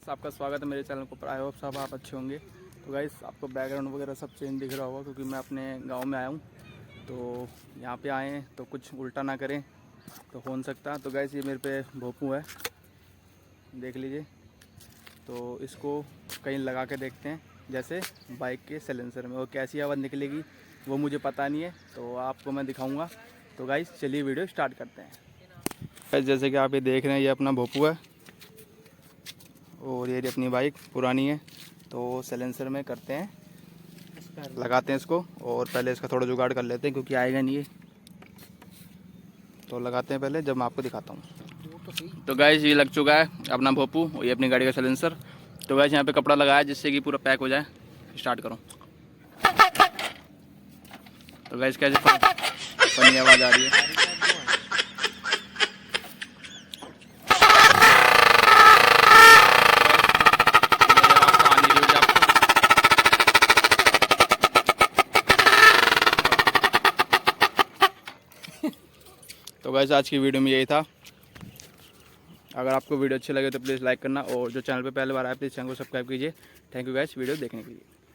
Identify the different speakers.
Speaker 1: आपका स्वागत है मेरे चैनल पर। आई होप सब आप अच्छे होंगे। तो गाइस आपको बैकग्राउंड वगैरह सब चेंज दिख रहा होगा क्योंकि मैं अपने गांव में आया हूं। तो यहाँ पे आए हैं तो कुछ उल्टा ना करें तो हो नहीं सकता। तो गाइस ये मेरे पे भोपू है, देख लीजिए। तो इसको कहीं लगा के देखते हैं, जैसे बाइक के साइलेंसर में, और कैसी आवाज़ निकलेगी वो मुझे पता नहीं है, तो आपको मैं दिखाऊँगा। तो गाइस चलिए वीडियो स्टार्ट करते हैं। जैसे कि आप ये देख रहे हैं, ये अपना भोपू है और ये अपनी बाइक पुरानी है। तो साइलेंसर में करते हैं, लगाते हैं इसको, और पहले इसका थोड़ा जुगाड़ कर लेते हैं क्योंकि आएगा नहीं ये। तो लगाते हैं पहले, जब मैं आपको दिखाता हूँ। तो गाइस ये लग चुका है अपना भोपू, ये अपनी गाड़ी का साइलेंसर। तो गाइस यहाँ पे कपड़ा लगाया जिससे कि पूरा पैक हो जाए। स्टार्ट करो। तो गाइस कैसे फनी आवाज़ आ रही है। तो गाइस आज की वीडियो में यही था। अगर आपको वीडियो अच्छी लगे तो प्लीज़ लाइक करना, और जो चैनल पे पहली बार आए प्लीज़ चैनल को सब्सक्राइब कीजिए। थैंक यू गाइस वीडियो देखने के लिए।